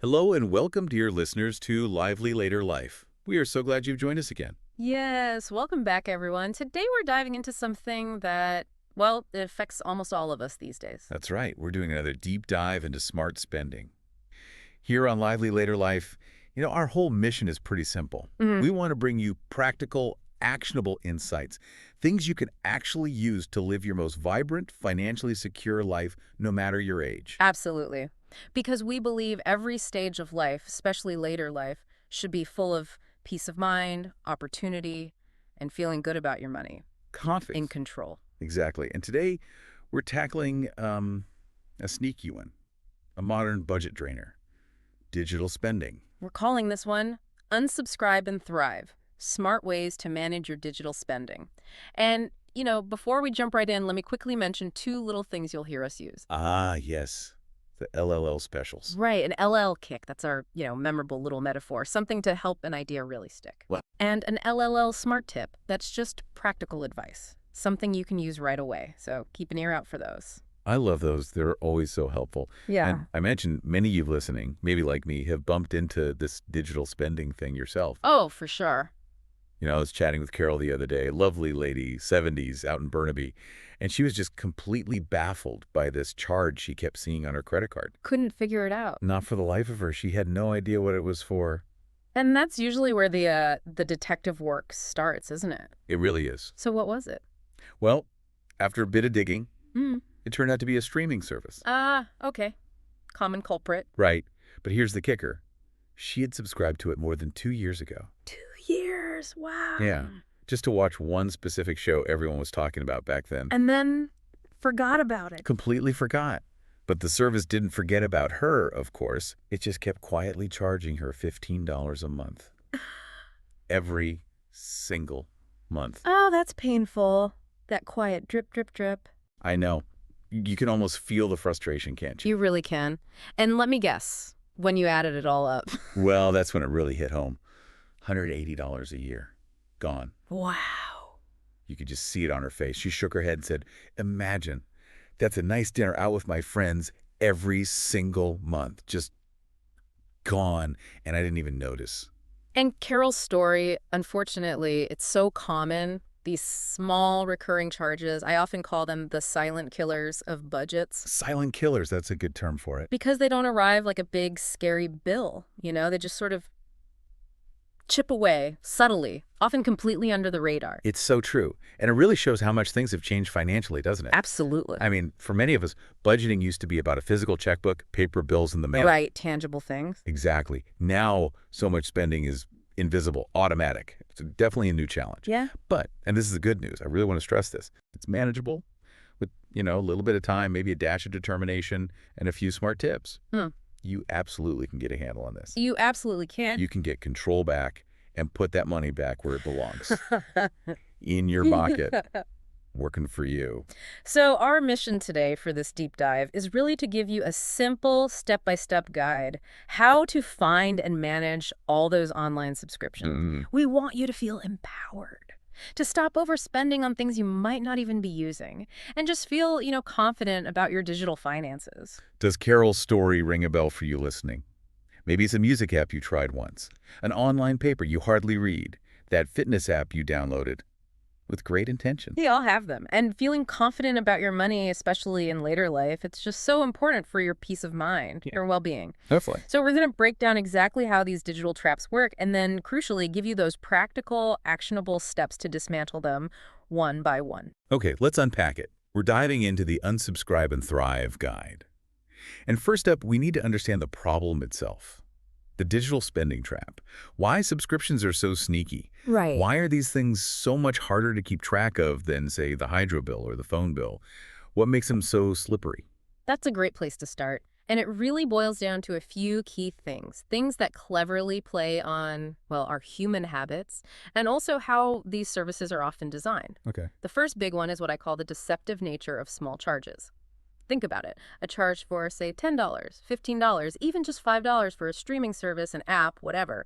Hello and welcome, dear listeners, to Lively Later Life. We are so glad you've joined us again. Yes, welcome back, everyone. Today we're diving into something that, well, it affects almost all of us these days. That's right, we're doing another deep dive into smart spending. Here on Lively Later Life, our whole mission is pretty simple. Hmm. We want to bring you practical, actionable insights, things you can actually use to live your most vibrant, financially secure life, no matter your age. Absolutely. Because we believe every stage of life, especially later life, should be full of peace of mind, opportunity, and feeling good about your money, in Confidence. control. Exactly. And today, we're tackling a sneaky one, a modern budget drainer, digital spending. We're calling this one Unsubscribe and Thrive, Smart Ways to Manage Your Digital Spending. And, before we jump right in, let me quickly mention two little things you'll hear us use. Ah, yes, the LLL specials. Right, an LL kick. That's our, memorable little metaphor. Something to help an idea really stick. What? And an LLL smart tip. That's just practical advice. Something you can use right away. So keep an ear out for those. I love those. They're always so helpful. Yeah. And I mentioned many of you listening, maybe like me, have bumped into this digital spending thing yourself. Oh, for sure. I was chatting with Carol the other day, lovely lady, 70s, out in Burnaby, and she was just completely baffled by this charge she kept seeing on her credit card. Couldn't figure it out. Not for the life of her. She had no idea what it was for. And that's usually where the detective work starts, isn't it? It really is. So what was it? Well, after a bit of digging, Hmm. it turned out to be a streaming service. Ah, okay. Common culprit. Right. But here's the kicker. She had subscribed to it more than 2 years ago. 2 years. Wow. Yeah. Just to watch one specific show everyone was talking about back then. And then forgot about it. Completely forgot. But the service didn't forget about her, of course. It just kept quietly charging her $15 a month. Every single month. Oh, that's painful. That quiet drip, drip, drip. I know. You can almost feel the frustration, can't you? You really can. And let me guess, when you added it all up. Well, that's when it really hit home. $180 a year. Gone. Wow. You could just see it on her face. She shook her head and said, "Imagine, that's a nice dinner out with my friends every single month. Just gone, and I didn't even notice." And Carol's story, unfortunately, it's so common. These small recurring charges, I often call them the silent killers of budgets. Silent killers, that's a good term for it. Because they don't arrive like a big, scary bill, They just sort of chip away subtly, often completely under the radar. It's so true. And it really shows how much things have changed financially, doesn't it? Absolutely. I mean, for many of us, budgeting used to be about a physical checkbook, paper bills in the mail. Right, tangible things. Exactly. Now, so much spending is invisible, automatic. It's definitely a new challenge. Yeah. But, and this is the good news, I really want to stress this, it's manageable with, a little bit of time, maybe a dash of determination, and a few smart tips. You absolutely can get a handle on this. You absolutely can. You can get control back and put that money back where it belongs. In your pocket. Working for you. So our mission today for this deep dive is really to give you a simple step-by-step guide how to find and manage all those online subscriptions. We want you to feel empowered, to stop overspending on things you might not even be using, and just feel, confident about your digital finances. Does Carol's story ring a bell for you listening? Maybe it's a music app you tried once, an online paper you hardly read, that fitness app you downloaded with great intention. We all have them. And feeling confident about your money, especially in later life, it's just so important for your peace of mind, your well-being. Definitely. So we're going to break down exactly how these digital traps work and then, crucially, give you those practical, actionable steps to dismantle them one by one. Okay, let's unpack it. We're diving into the Unsubscribe and Thrive guide. And first up, we need to understand the problem itself. The digital spending trap. Why subscriptions are so sneaky. Right. Why are these things so much harder to keep track of than, say, the hydro bill or the phone bill? What makes them so slippery? That's a great place to start. And it really boils down to a few key things. Things that cleverly play on, well, our human habits, and also how these services are often designed. Okay. The first big one is what I call the deceptive nature of small charges. Think about it. A charge for, say, $10, $15, even just $5 for a streaming service, an app, whatever.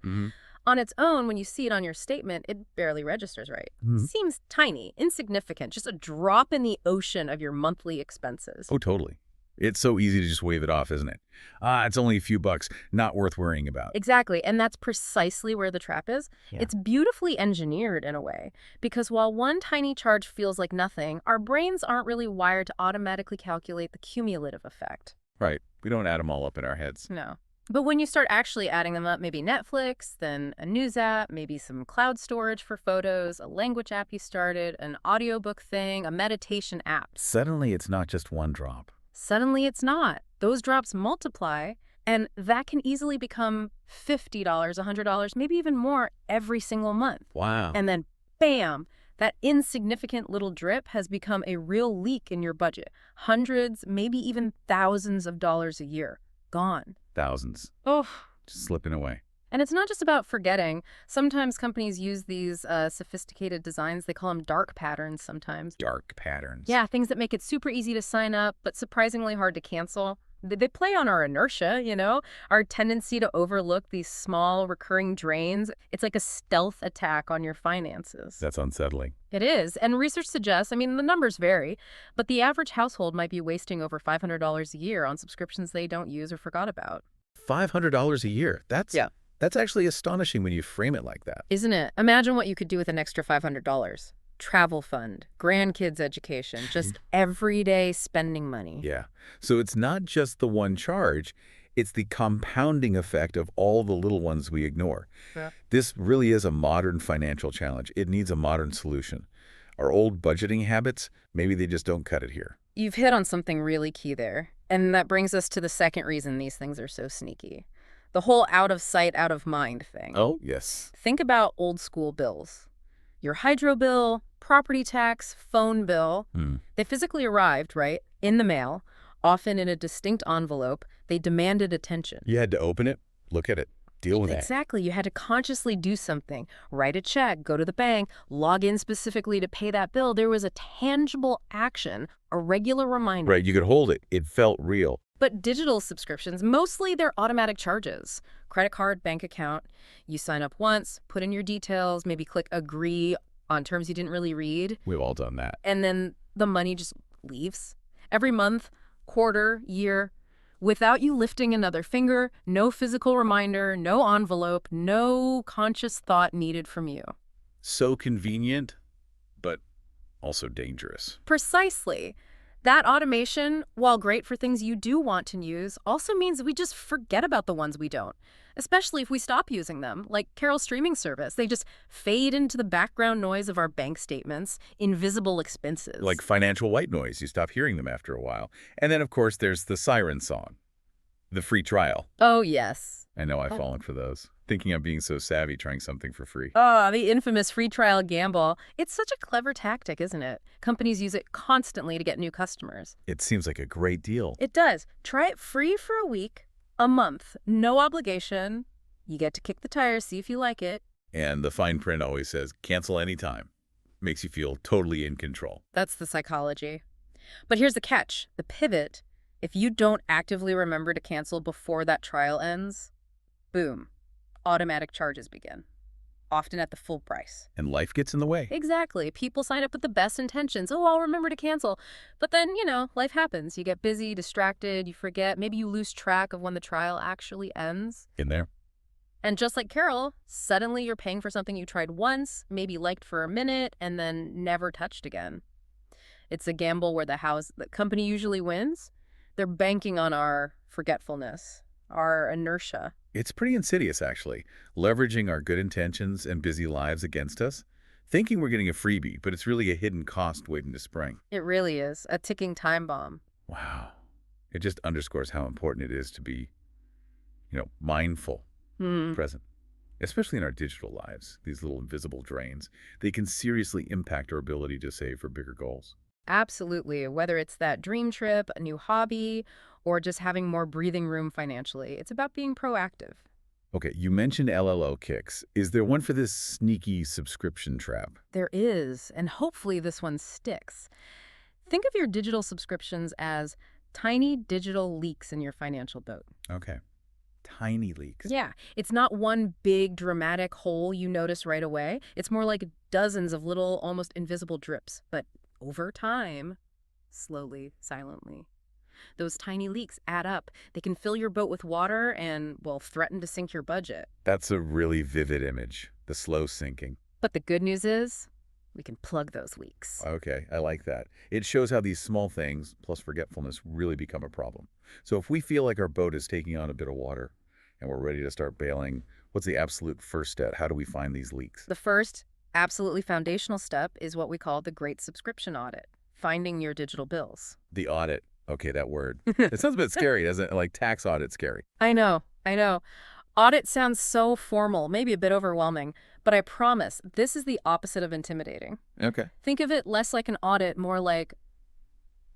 On its own, when you see it on your statement, it barely registers right. Seems tiny, insignificant, just a drop in the ocean of your monthly expenses. Oh, totally. It's so easy to just wave it off, isn't it? Ah, it's only a few bucks, not worth worrying about. Exactly, and that's precisely where the trap is. Yeah. It's beautifully engineered in a way, because while one tiny charge feels like nothing, our brains aren't really wired to automatically calculate the cumulative effect. Right. We don't add them all up in our heads. No. But when you start actually adding them up, maybe Netflix, then a news app, maybe some cloud storage for photos, a language app you started, an audiobook thing, a meditation app. Suddenly, it's not just one drop. Suddenly it's not. Those drops multiply, and that can easily become $50, $100, maybe even more every single month. Wow. And then, bam, that insignificant little drip has become a real leak in your budget. Hundreds, maybe even thousands of dollars a year. Gone. Thousands. Oh. Just slipping away. And it's not just about forgetting. Sometimes companies use these sophisticated designs. They call them dark patterns sometimes. Dark patterns. Yeah, things that make it super easy to sign up, but surprisingly hard to cancel. They play on our inertia, our tendency to overlook these small recurring drains. It's like a stealth attack on your finances. That's unsettling. It is. And research suggests, the numbers vary, but the average household might be wasting over $500 a year on subscriptions they don't use or forgot about. $500 a year. Yeah. That's actually astonishing when you frame it like that. Isn't it? Imagine what you could do with an extra $500. Travel fund, grandkids' education, just everyday spending money. Yeah. So it's not just the one charge, it's the compounding effect of all the little ones we ignore. Yeah. This really is a modern financial challenge. It needs a modern solution. Our old budgeting habits, maybe they just don't cut it here. You've hit on something really key there. And that brings us to the second reason these things are so sneaky. The whole out of sight, out of mind thing. Oh, yes. Think about old school bills. Your hydro bill, property tax, phone bill. They physically arrived, right, in the mail, often in a distinct envelope. They demanded attention. You had to open it, look at it, deal with it. Exactly. You had to consciously do something. Write a check, go to the bank, log in specifically to pay that bill. There was a tangible action, a regular reminder. Right, you could hold it. It felt real. But digital subscriptions, mostly they're automatic charges. Credit card, bank account. You sign up once, put in your details, maybe click agree on terms you didn't really read. We've all done that. And then the money just leaves. Every month, quarter, year, without you lifting another finger, no physical reminder, no envelope, no conscious thought needed from you. So convenient, but also dangerous. Precisely. That automation, while great for things you do want to use, also means we just forget about the ones we don't, especially if we stop using them, like Carol's streaming service. They just fade into the background noise of our bank statements, invisible expenses. Like financial white noise. You stop hearing them after a while. And then, of course, there's the siren song, the free trial. Oh, yes. I know I've fallen for those, thinking I'm being so savvy trying something for free. Oh, the infamous free trial gamble. It's such a clever tactic, isn't it? Companies use it constantly to get new customers. It seems like a great deal. It does. Try it free for a week, a month, no obligation. You get to kick the tires, see if you like it. And the fine print always says, cancel anytime. Makes you feel totally in control. That's the psychology. But here's the catch, the pivot. If you don't actively remember to cancel before that trial ends, boom, automatic charges begin, often at the full price. And life gets in the way. Exactly. People sign up with the best intentions. Oh, I'll remember to cancel. But then, life happens. You get busy, distracted, you forget. Maybe you lose track of when the trial actually ends. In there. And just like Carol, suddenly you're paying for something you tried once, maybe liked for a minute, and then never touched again. It's a gamble where the company usually wins. They're banking on our forgetfulness, our inertia. It's pretty insidious, actually, leveraging our good intentions and busy lives against us, thinking we're getting a freebie, but it's really a hidden cost waiting to spring. It really is, a ticking time bomb. Wow. It just underscores how important it is to be, mindful, present, especially in our digital lives. These little invisible drains, they can seriously impact our ability to save for bigger goals. Absolutely. Whether it's that dream trip, a new hobby, or just having more breathing room financially, it's about being proactive. Okay, you mentioned LLO kicks. Is there one for this sneaky subscription trap? There is, and hopefully this one sticks. Think of your digital subscriptions as tiny digital leaks in your financial boat. Okay. Tiny leaks. Yeah, it's not one big dramatic hole you notice right away. It's more like dozens of little, almost invisible drips, but over time, slowly, silently. Those tiny leaks add up. They can fill your boat with water and, well, threaten to sink your budget. That's a really vivid image, the slow sinking. But the good news is, we can plug those leaks. Okay, I like that. It shows how these small things, plus forgetfulness, really become a problem. So if we feel like our boat is taking on a bit of water and we're ready to start bailing, what's the absolute first step? How do we find these leaks? The first, absolutely foundational step is what we call the Great Subscription Audit, finding your digital bills. The audit. Okay, that word. It sounds a bit scary, doesn't it? Like tax audit scary. I know. Audit sounds so formal, maybe a bit overwhelming, but I promise this is the opposite of intimidating. Okay. Think of it less like an audit, more like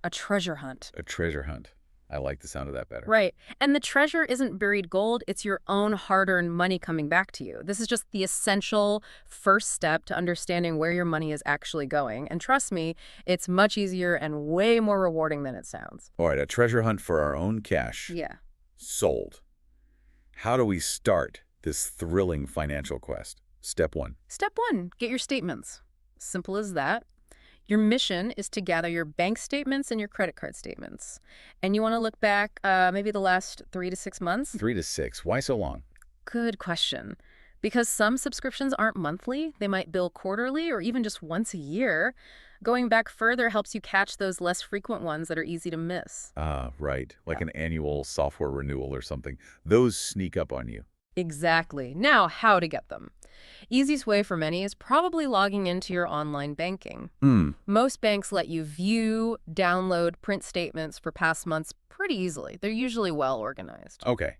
a treasure hunt. A treasure hunt. I like the sound of that better. Right. And the treasure isn't buried gold, it's your own hard-earned money coming back to you. This is just the essential first step to understanding where your money is actually going. And trust me, it's much easier and way more rewarding than it sounds. All right, a treasure hunt for our own cash. Yeah. Sold. How do we start this thrilling financial quest? Step 1. Step 1, get your statements. Simple as that. Your mission is to gather your bank statements and your credit card statements. And you want to look back maybe the last 3 to 6 months? 3 to 6. Why so long? Good question. Because some subscriptions aren't monthly, they might bill quarterly or even just once a year. Going back further helps you catch those less frequent ones that are easy to miss. Ah, right. Like an annual software renewal or something. Those sneak up on you. Exactly. Now, how to get them? Easiest way for many is probably logging into your online banking. Most banks let you view, download, print statements for past months pretty easily. They're usually well organized. Okay.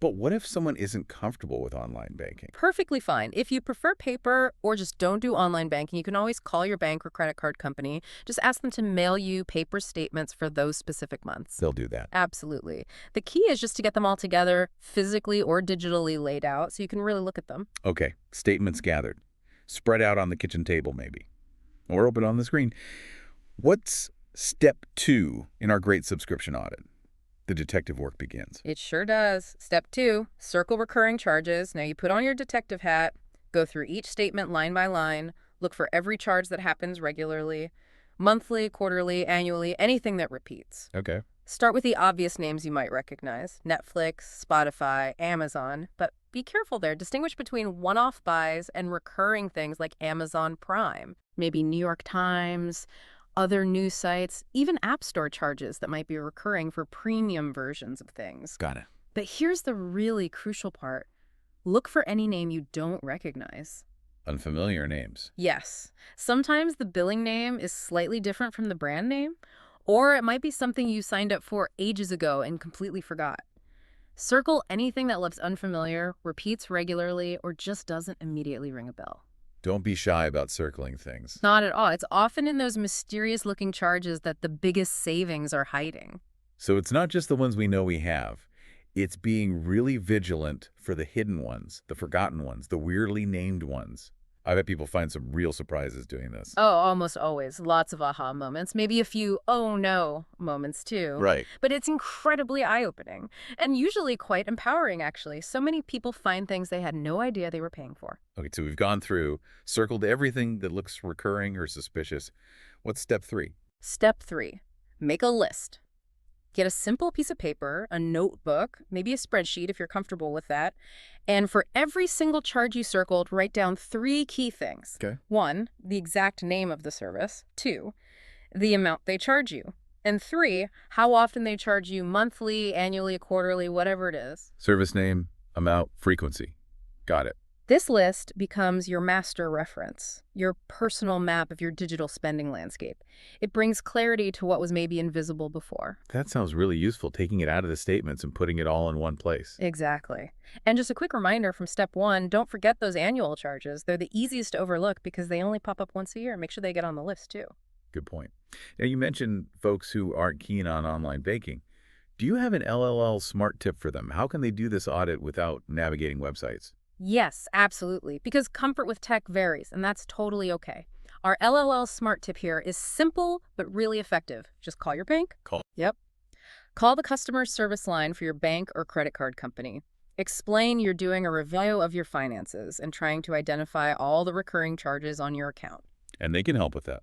But what if someone isn't comfortable with online banking? Perfectly fine. If you prefer paper or just don't do online banking, you can always call your bank or credit card company. Just ask them to mail you paper statements for those specific months. They'll do that. Absolutely. The key is just to get them all together, physically or digitally laid out, so you can really look at them. Okay. Statements gathered. Spread out on the kitchen table, maybe. Or open on the screen. What's step 2 in our great subscription audit? The detective work begins. It sure does. Step 2, circle recurring charges. Now you put on your detective hat, go through each statement line by line, look for every charge that happens regularly, monthly, quarterly, annually, anything that repeats. Okay. Start with the obvious names you might recognize: Netflix, Spotify, Amazon. But be careful there. Distinguish between one-off buys and recurring things like Amazon Prime, maybe New York Times, other news sites, even App Store charges that might be recurring for premium versions of things. Got it. But here's the really crucial part. Look for any name you don't recognize. Unfamiliar names. Yes. Sometimes the billing name is slightly different from the brand name, or it might be something you signed up for ages ago and completely forgot. Circle anything that looks unfamiliar, repeats regularly, or just doesn't immediately ring a bell. Don't be shy about circling things. Not at all. It's often in those mysterious-looking charges that the biggest savings are hiding. So it's not just the ones we know we have. It's being really vigilant for the hidden ones, the forgotten ones, the weirdly named ones. I bet people find some real surprises doing this. Oh, almost always. Lots of aha moments. Maybe a few oh no moments too. Right. But it's incredibly eye-opening and usually quite empowering, actually. So many people find things they had no idea they were paying for. Okay, so we've gone through, circled everything that looks recurring or suspicious. What's step 3? Step 3, make a list. Get a simple piece of paper, a notebook, maybe a spreadsheet if you're comfortable with that. And for every single charge you circled, write down 3 key things. Okay. 1, the exact name of the service. 2, the amount they charge you. And 3, how often they charge you monthly, annually, quarterly, whatever it is. Service name, amount, frequency. Got it. This list becomes your master reference, your personal map of your digital spending landscape. It brings clarity to what was maybe invisible before. That sounds really useful, taking it out of the statements and putting it all in one place. Exactly. And just a quick reminder from step 1, don't forget those annual charges. They're the easiest to overlook because they only pop up once a year. Make sure they get on the list too. Good point. Now, you mentioned folks who aren't keen on online banking. Do you have an LLL smart tip for them? How can they do this audit without navigating websites? Yes, absolutely. Because comfort with tech varies, and that's totally okay. Our LLL smart tip here is simple but really effective. Just call your bank. Yep. Call the customer service line for your bank or credit card company. Explain you're doing a review of your finances and trying to identify all the recurring charges on your account. And they can help with that.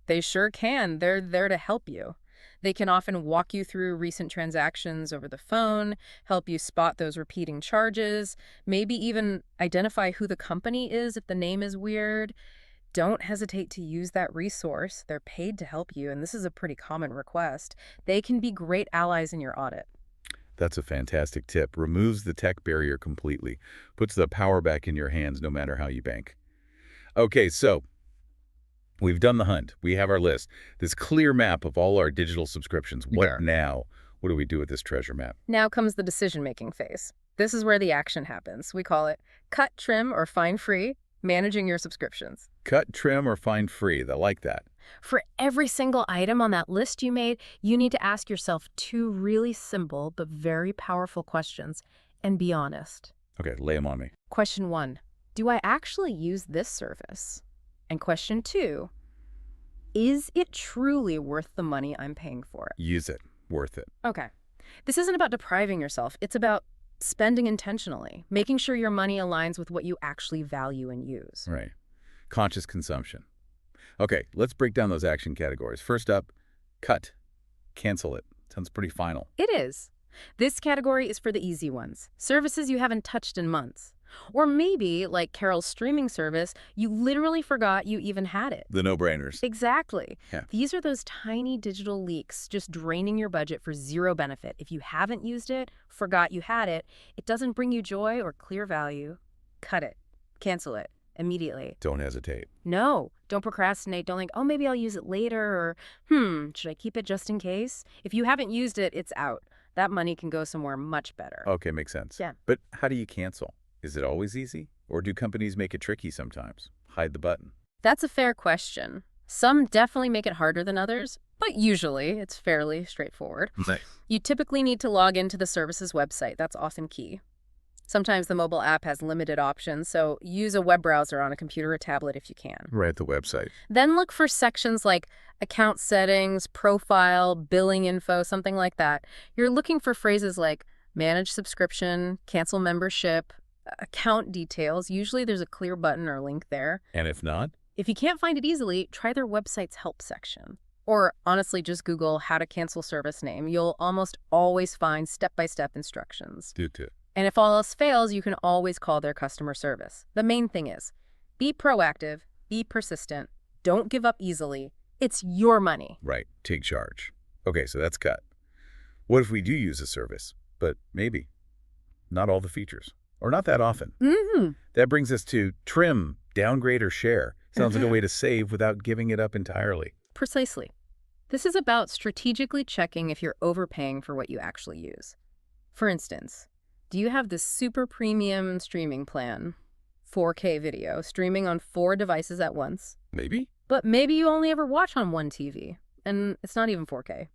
They sure can. They're there to help you. They can often walk you through recent transactions over the phone, help you spot those repeating charges, maybe even identify who the company is if the name is weird. Don't hesitate to use that resource. They're paid to help you, and this is a pretty common request. They can be great allies in your audit. That's a fantastic tip. Removes the tech barrier completely. Puts the power back in your hands no matter how you bank. Okay, so we've done the hunt. We have our list. This clear map of all our digital subscriptions. What Yeah. now? What do we do with this treasure map? Now comes the decision-making phase. This is where the action happens. We call it cut, trim, or fine free, managing your subscriptions. Cut, trim, or find free. I like that. For every single item on that list you made, you need to ask yourself two really simple but very powerful questions and be honest. Okay, lay them on me. Question 1, do I actually use this service? And question 2, is it truly worth the money I'm paying for it? Use it. Worth it. Okay. This isn't about depriving yourself. It's about spending intentionally, making sure your money aligns with what you actually value and use. Right. Conscious consumption. Okay, let's break down those action categories. First up, cut. Cancel it. Sounds pretty final. It is. This category is for the easy ones, services you haven't touched in months. Or maybe, like Carol's streaming service, you literally forgot you even had it. The no-brainers. Exactly. Yeah. These are those tiny digital leaks just draining your budget for zero benefit. If you haven't used it, forgot you had it, it doesn't bring you joy or clear value, cut it. Cancel it immediately. Don't hesitate. No, don't procrastinate. Don't think, oh, maybe I'll use it later, or, should I keep it just in case? If you haven't used it, it's out. That money can go somewhere much better. Okay, makes sense. Yeah. But how do you cancel? Is it always easy? Or do companies make it tricky sometimes? Hide the button. That's a fair question. Some definitely make it harder than others, but usually it's fairly straightforward. Nice. You typically need to log into the service's website. That's often key. Sometimes the mobile app has limited options, so use a web browser on a computer or tablet if you can. Right at the website. Then look for sections like account settings, profile, billing info, something like that. You're looking for phrases like manage subscription, cancel membership, account details. Usually there's a clear button or link there. And if not? If you can't find it easily, try their website's help section. Or honestly, just Google how to cancel service name. You'll almost always find step-by-step instructions. Do it. And if all else fails, you can always call their customer service. The main thing is, be proactive, be persistent, don't give up easily. It's your money. Right. Take charge. Okay, so that's cut. What if we do use a service, but maybe not all the features, or not that often? That brings us to trim, downgrade, or share. Sounds like a way to save without giving it up entirely. Precisely. This is about strategically checking if you're overpaying for what you actually use. For instance, do you have this super premium streaming plan, 4K video, streaming on 4 devices at once? Maybe? But maybe you only ever watch on one TV, and it's not even 4K.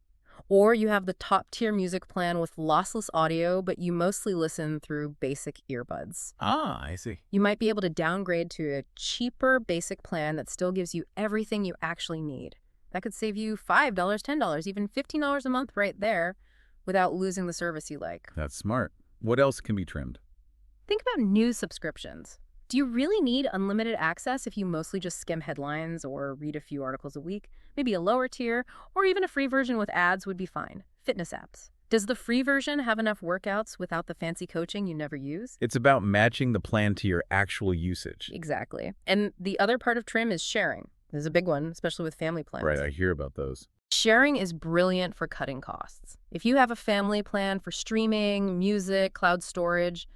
Or you have the top-tier music plan with lossless audio, but you mostly listen through basic earbuds. Ah, I see. You might be able to downgrade to a cheaper basic plan that still gives you everything you actually need. That could save you $5, $10, even $15 a month right there without losing the service you like. That's smart. What else can be trimmed? Think about news subscriptions. Do you really need unlimited access if you mostly just skim headlines or read a few articles a week? Maybe a lower tier, or even a free version with ads would be fine. Fitness apps. Does the free version have enough workouts without the fancy coaching you never use? It's about matching the plan to your actual usage. Exactly. And the other part of trim is sharing. This is a big one, especially with family plans. Right, I hear about those. Sharing is brilliant for cutting costs. If you have a family plan for streaming, music, cloud storage,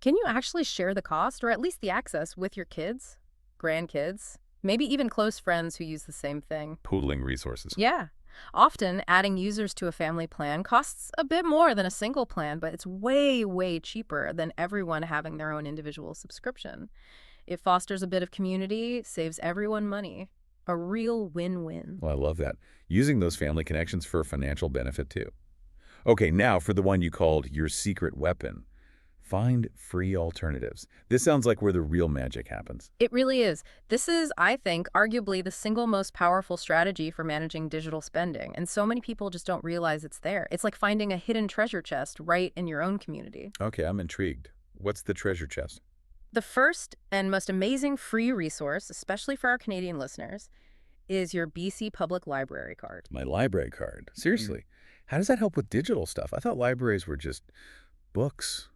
can you actually share the cost or at least the access with your kids, grandkids, maybe even close friends who use the same thing? Pooling resources. Yeah. Often, adding users to a family plan costs a bit more than a single plan, but it's way, way cheaper than everyone having their own individual subscription. It fosters a bit of community, saves everyone money. A real win-win. Well, I love that. Using those family connections for financial benefit, too. Okay, now for the one you called your secret weapon. Find free alternatives. This sounds like where the real magic happens. It really is. This is, I think, arguably the single most powerful strategy for managing digital spending, and so many people just don't realize it's there. It's like finding a hidden treasure chest right in your own community. Okay, I'm intrigued. What's the treasure chest? The first and most amazing free resource, especially for our Canadian listeners, is your BC Public Library card. My library card. Seriously, how does that help with digital stuff? I thought libraries were just books,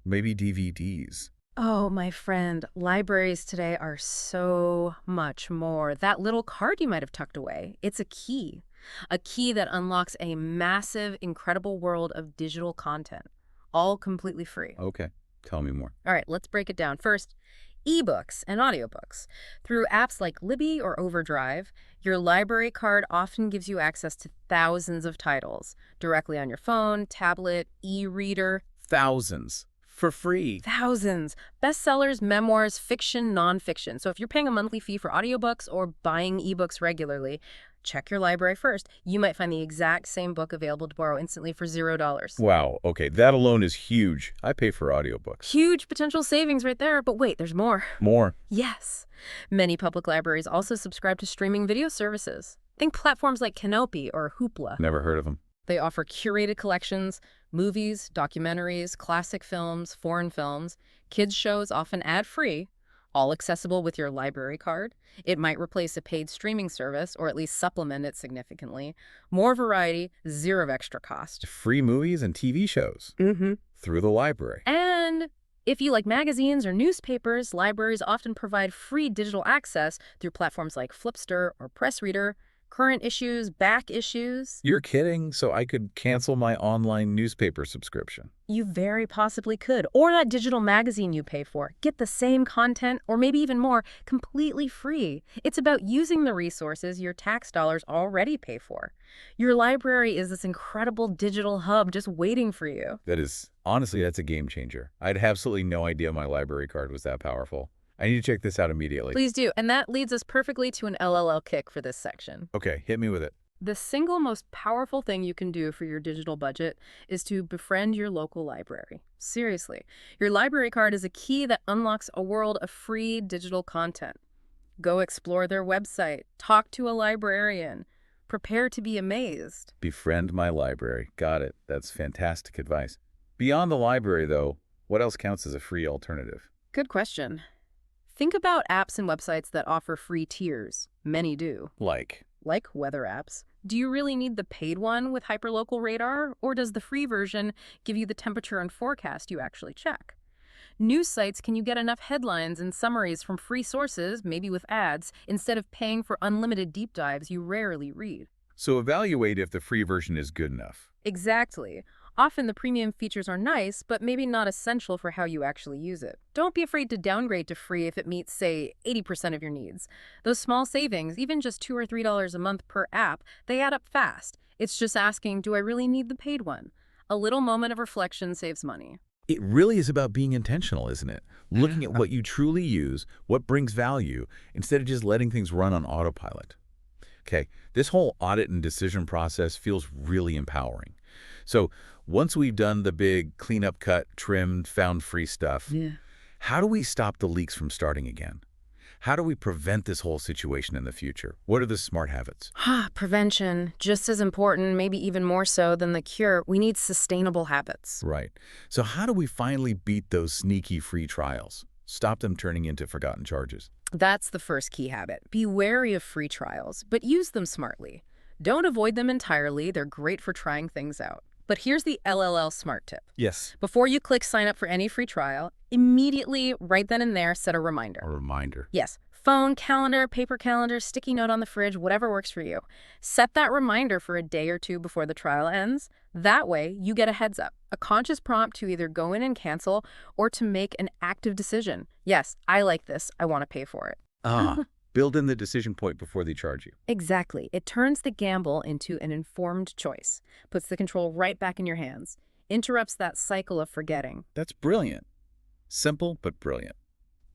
maybe DVDs. Oh, my friend, libraries today are so much more. That little card you might have tucked away, it's a key that unlocks a massive, incredible world of digital content, all completely free. Okay, tell me more. All right, let's break it down. First, ebooks and audiobooks. Through apps like Libby or Overdrive, your library card often gives you access to thousands of titles directly on your phone, tablet, e-reader. Thousands. For free. Thousands. Bestsellers, memoirs, fiction, nonfiction. So if you're paying a monthly fee for audiobooks or buying ebooks regularly, check your library first. You might find the exact same book available to borrow instantly for $0. Wow, okay, that alone is huge. I pay for audiobooks. Huge potential savings right there, but wait, there's more. More. Yes. Many public libraries also subscribe to streaming video services. Think platforms like Canopy or Hoopla. Never heard of them. They offer curated collections, movies, documentaries, classic films, foreign films, kids shows, often ad-free, all accessible with your library card. It might replace a paid streaming service or at least supplement it significantly. More variety, zero extra cost. Free movies and TV shows. Through the library. And if you like magazines or newspapers, libraries often provide free digital access through platforms like Flipster or PressReader. Current issues, back issues. You're kidding? So I could cancel my online newspaper subscription. You very possibly could. Or that digital magazine you pay for. Get the same content, or maybe even more, completely free. It's about using the resources your tax dollars already pay for. Your library is this incredible digital hub just waiting for you. Honestly, that's a game changer. I'd have absolutely no idea my library card was that powerful. I need to check this out immediately. Please do. And that leads us perfectly to an LLL kick for this section. Okay, hit me with it. The single most powerful thing you can do for your digital budget is to befriend your local library. Seriously, your library card is a key that unlocks a world of free digital content. Go explore their website, talk to a librarian, prepare to be amazed. Befriend my library. Got it. That's fantastic advice. Beyond the library, though, what else counts as a free alternative? Good question. Think about apps and websites that offer free tiers. Many do. Like weather apps. Do you really need the paid one with hyperlocal radar, or does the free version give you the temperature and forecast you actually check? News sites, can you get enough headlines and summaries from free sources, maybe with ads, instead of paying for unlimited deep dives you rarely read? So evaluate if the free version is good enough. Exactly. Often the premium features are nice, but maybe not essential for how you actually use it. Don't be afraid to downgrade to free if it meets, say, 80% of your needs. Those small savings, even just $2 or $3 a month per app, they add up fast. It's just asking, do I really need the paid one? A little moment of reflection saves money. It really is about being intentional, isn't it? Looking at what you truly use, what brings value, instead of just letting things run on autopilot. Okay, this whole audit and decision process feels really empowering. So once we've done the big cleanup, cut, trimmed, found free stuff, how do we stop the leaks from starting again? How do we prevent this whole situation in the future? What are the smart habits? Prevention, just as important, maybe even more so than the cure. We need sustainable habits. Right. So how do we finally beat those sneaky free trials? Stop them turning into forgotten charges. That's the first key habit. Be wary of free trials, but use them smartly. Don't avoid them entirely. They're great for trying things out. But here's the LLL smart tip. Yes. Before you click sign up for any free trial, immediately, right then and there, set a reminder. A reminder. Yes. Phone, calendar, paper calendar, sticky note on the fridge, whatever works for you. Set that reminder for a day or two before the trial ends. That way, you get a heads up, a conscious prompt to either go in and cancel or to make an active decision. Yes, I like this. I want to pay for it. Build in the decision point before they charge you. Exactly. It turns the gamble into an informed choice, puts the control right back in your hands, interrupts that cycle of forgetting. That's brilliant. Simple, but brilliant.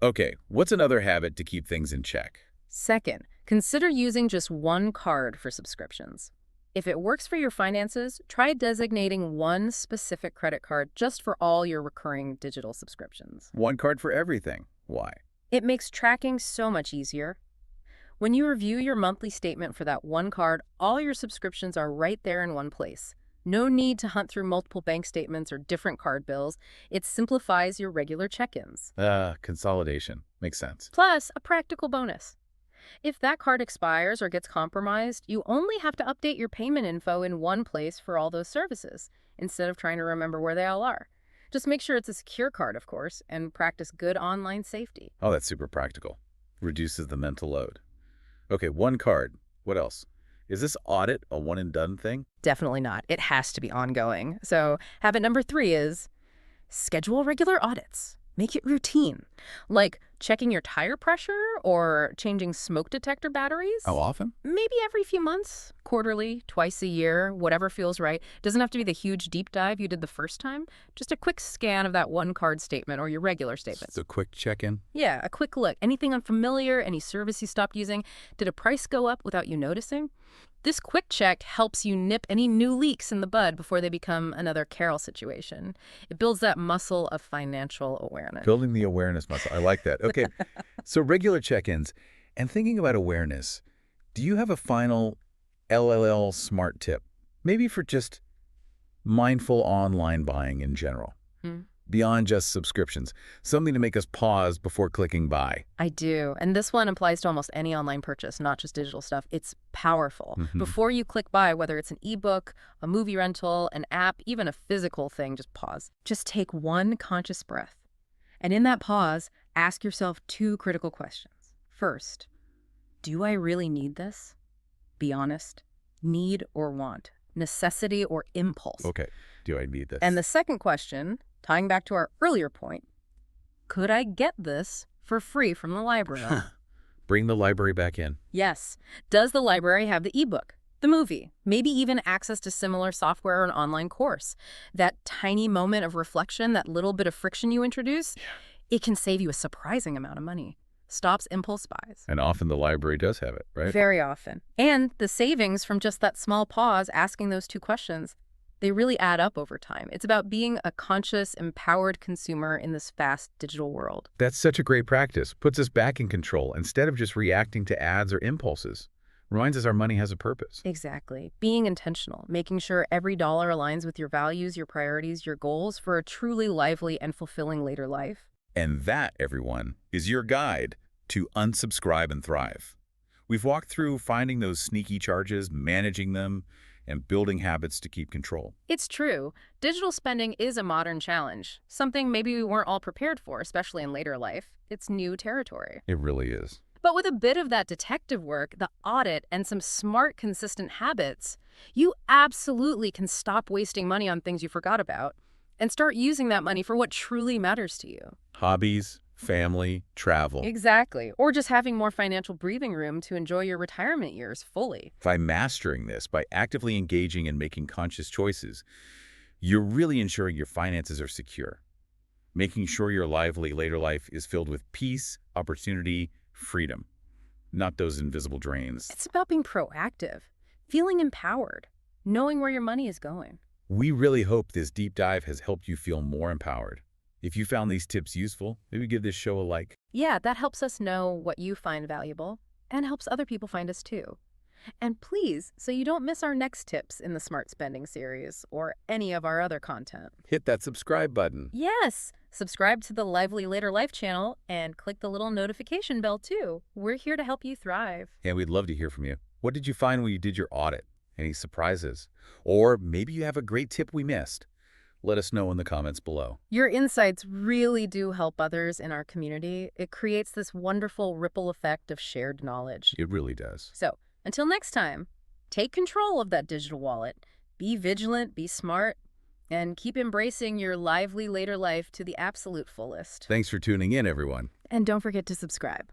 Okay, what's another habit to keep things in check? Second, consider using just one card for subscriptions. If it works for your finances, try designating one specific credit card just for all your recurring digital subscriptions. One card for everything. Why? It makes tracking so much easier. When you review your monthly statement for that one card, all your subscriptions are right there in one place. No need to hunt through multiple bank statements or different card bills. It simplifies your regular check-ins. Consolidation. Makes sense. Plus, a practical bonus. If that card expires or gets compromised, you only have to update your payment info in one place for all those services, instead of trying to remember where they all are. Just make sure it's a secure card, of course, and practice good online safety. Oh, that's super practical. Reduces the mental load. Okay, one card. What else? Is this audit a one-and-done thing? Definitely not. It has to be ongoing. So habit number 3 is schedule regular audits. Make it routine, like checking your tire pressure or changing smoke detector batteries. How often? Maybe every few months, quarterly, twice a year, whatever feels right. Doesn't have to be the huge deep dive you did the first time. Just a quick scan of that one card statement or your regular statement. It's a quick check-in. Yeah, a quick look. Anything unfamiliar, any service you stopped using? Did a price go up without you noticing? This quick check helps you nip any new leaks in the bud before they become another Carol situation. It builds that muscle of financial awareness. Building the awareness muscle. I like that. Okay, so regular check-ins. And thinking about awareness, do you have a final LLL smart tip? Maybe for just mindful online buying in general, beyond just subscriptions. Something to make us pause before clicking buy. I do. And this one applies to almost any online purchase, not just digital stuff. It's powerful. Before you click buy, whether it's an ebook, a movie rental, an app, even a physical thing, just pause. Just take one conscious breath. And in that pause, ask yourself 2 critical questions. First, do I really need this? Be honest. Need or want? Necessity or impulse? Okay, do I need this? And the second question, tying back to our earlier point, could I get this for free from the library? Bring the library back in. Yes. Does the library have the ebook, the movie, maybe even access to similar software or an online course? That tiny moment of reflection, that little bit of friction you introduce, it can save you a surprising amount of money. Stops impulse buys. And often the library does have it, right? Very often. And the savings from just that small pause, asking those 2 questions, they really add up over time. It's about being a conscious, empowered consumer in this fast digital world. That's such a great practice. Puts us back in control instead of just reacting to ads or impulses. Reminds us our money has a purpose. Exactly. Being intentional, making sure every dollar aligns with your values, your priorities, your goals for a truly lively and fulfilling later life. And that, everyone, is your guide to unsubscribe and thrive. We've walked through finding those sneaky charges, managing them, and building habits to keep control. It's true. Digital spending is a modern challenge, something maybe we weren't all prepared for, especially in later life. It's new territory. It really is. But with a bit of that detective work, the audit, and some smart, consistent habits, you absolutely can stop wasting money on things you forgot about and start using that money for what truly matters to you. Hobbies, family, travel. Exactly. Or just having more financial breathing room to enjoy your retirement years fully. By mastering this, by actively engaging and making conscious choices, you're really ensuring your finances are secure, making sure your lively later life is filled with peace, opportunity, freedom, not those invisible drains. It's about being proactive, feeling empowered, knowing where your money is going. We really hope this deep dive has helped you feel more empowered. If you found these tips useful, maybe give this show a like. Yeah, that helps us know what you find valuable and helps other people find us too. And please, so you don't miss our next tips in the Smart Spending series or any of our other content, Hit that subscribe button. yes, subscribe to the Lively Later Life channel and click the little notification bell too. We're here to help you thrive. And we'd love to hear from you. What did you find when you did your audit? Any surprises? Or maybe you have a great tip we missed. Let us know in the comments below. Your insights really do help others in our community. It creates this wonderful ripple effect of shared knowledge. It really does. So, until next time, take control of that digital wallet. Be vigilant, be smart, and keep embracing your lively later life to the absolute fullest. Thanks for tuning in, everyone. And don't forget to subscribe.